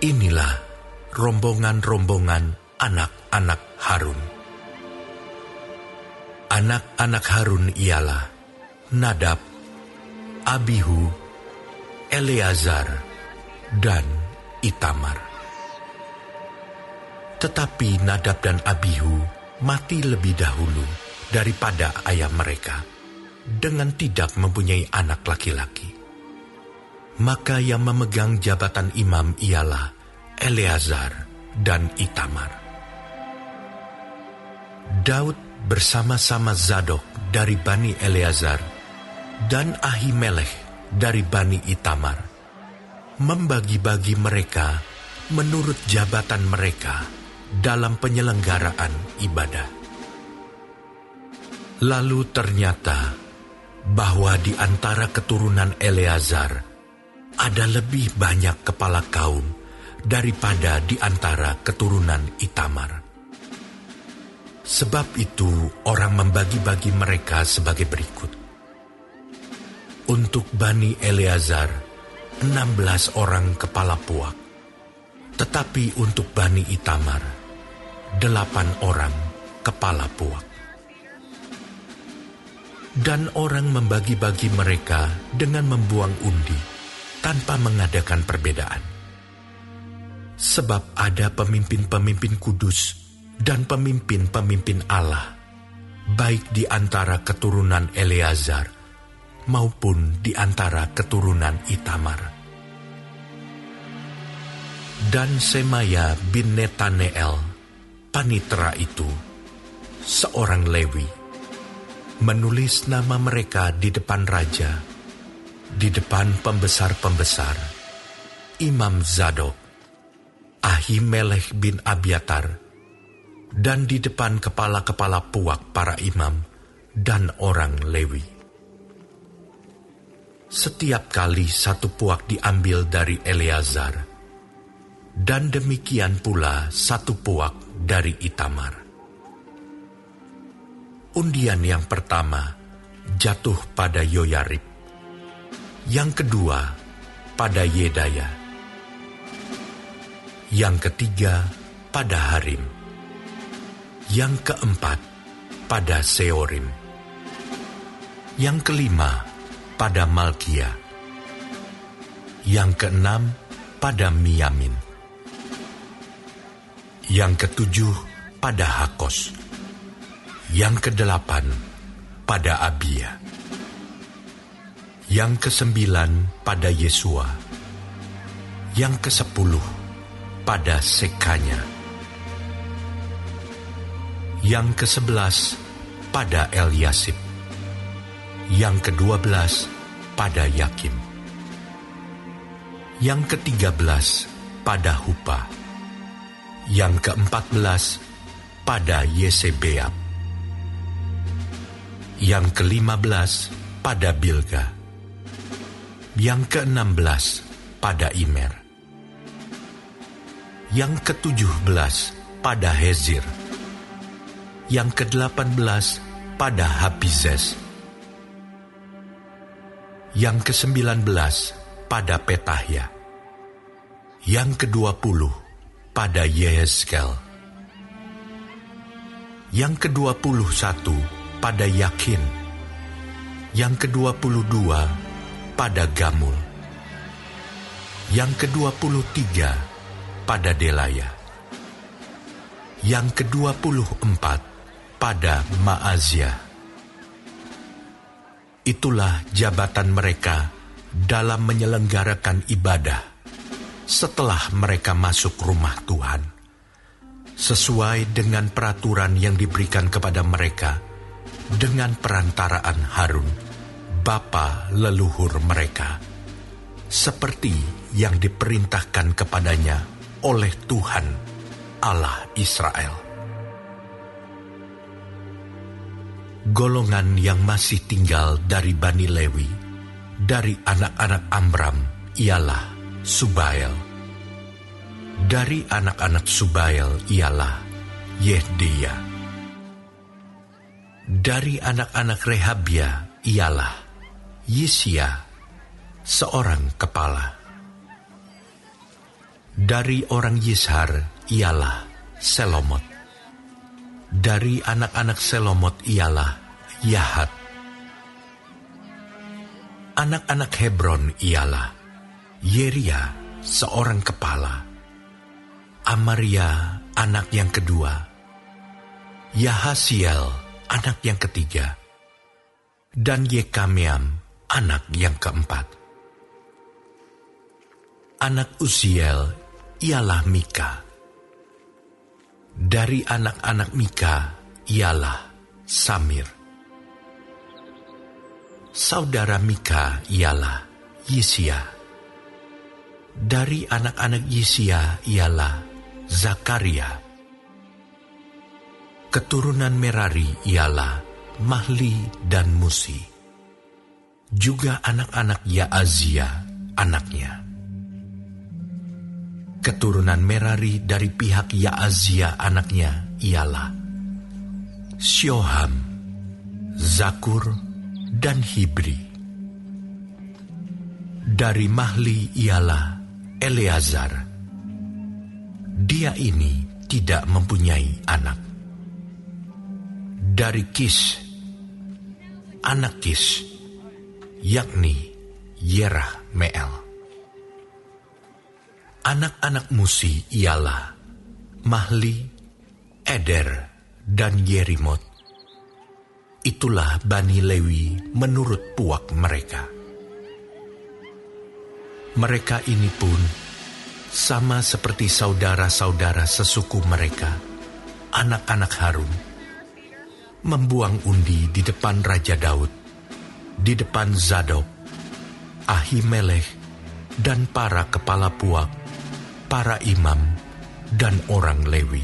Inilah rombongan-rombongan anak-anak Harun. Anak-anak Harun ialah Nadab, Abihu, Eleazar, dan Itamar. Tetapi Nadab dan Abihu mati lebih dahulu daripada ayah mereka, dengan tidak mempunyai anak laki-laki. Maka yang memegang jabatan imam ialah Eleazar dan Itamar. Daud bersama-sama Zadok dari Bani Eleazar dan Ahimelech dari Bani Itamar membagi-bagi mereka menurut jabatan mereka dalam penyelenggaraan ibadah. Lalu ternyata bahwa di antara keturunan Eleazar ada lebih banyak kepala kaum daripada di antara keturunan Itamar. Sebab itu orang membagi-bagi mereka sebagai berikut. Untuk Bani Eleazar, 16 orang kepala puak. Tetapi untuk Bani Itamar, 8 orang kepala puak. Dan orang membagi-bagi mereka dengan membuang undi, tanpa mengadakan perbedaan. Sebab ada pemimpin-pemimpin kudus dan pemimpin-pemimpin Allah, baik di antara keturunan Eleazar maupun di antara keturunan Itamar. Dan Semaya bin Netaneel, panitera itu, seorang Lewi, menulis nama mereka di depan raja, di depan pembesar-pembesar, Imam Zadok, Ahimelech bin Abiatar, dan di depan kepala-kepala puak para imam dan orang Lewi. Setiap kali satu puak diambil dari Eleazar, dan demikian pula satu puak dari Itamar. Undian yang pertama jatuh pada Yoyarib, yang kedua pada Yedaya, yang ketiga pada Harim, yang keempat pada Seorim, yang kelima pada Malkia, yang keenam pada Miyamin, yang ketujuh pada Hakos, yang kedelapan pada Abia, yang kesembilan pada Yesua, yang kesepuluh pada Sekanya, yang ke-11 pada Eliasib, yang ke-12 pada Yakim, yang ke-13 pada Hupa, yang ke-14 pada Yesebeab, yang ke-15 pada Bilga, yang ke-16 pada Imer, yang ke-17 pada Hezir, yang ke-18 pada Hapizes, yang ke-19 pada Petahya, yang ke-20 pada Yehezkel, yang ke-21 pada Yakin, yang ke-22 pada Gamul, yang ke-23 pada Delaya, yang ke-24 pada Maazia. Itulah jabatan mereka dalam menyelenggarakan ibadah setelah mereka masuk rumah Tuhan, sesuai dengan peraturan yang diberikan kepada mereka dengan perantaraan Harun, bapa leluhur mereka, seperti yang diperintahkan kepadanya oleh Tuhan Allah Israel. Golongan yang masih tinggal dari Bani Lewi, dari anak-anak Amram, ialah Subael. Dari anak-anak Subael ialah Yehdeya. Dari anak-anak Rehabia ialah Yisia, seorang kepala. Dari orang Yishar ialah Selomot. Dari anak-anak Selomot ialah Yahat. Anak-anak Hebron ialah Yeria seorang kepala, Amaria anak yang kedua, Yahasiel anak yang ketiga, dan Yekameam anak yang keempat. Anak Uziel ialah Mika. Dari anak-anak Mika ialah Samir. Saudara Mika ialah Yisia. Dari anak-anak Yisia ialah Zakaria. Keturunan Merari ialah Mahli dan Musi. Juga anak-anak Yaazia anaknya. Keturunan Merari dari pihak Yaazia anaknya ialah Syoham, Zakur, dan Hibri. Dari Mahli ialah Eleazar. Dia ini tidak mempunyai anak. Dari Kis, anak Kis, yakni Yerahmeel. Anak-anak Musi ialah Mahli, Eder, dan Yerimot. Itulah Bani Lewi menurut puak mereka. Mereka ini pun sama seperti saudara-saudara sesuku mereka, anak-anak Harun, membuang undi di depan Raja Daud, di depan Zadok, Ahimelech, dan para kepala puak, para imam, dan orang Lewi.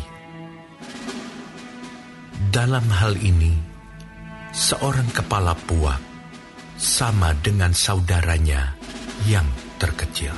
Dalam hal ini, seorang kepala puak sama dengan saudaranya yang terkecil.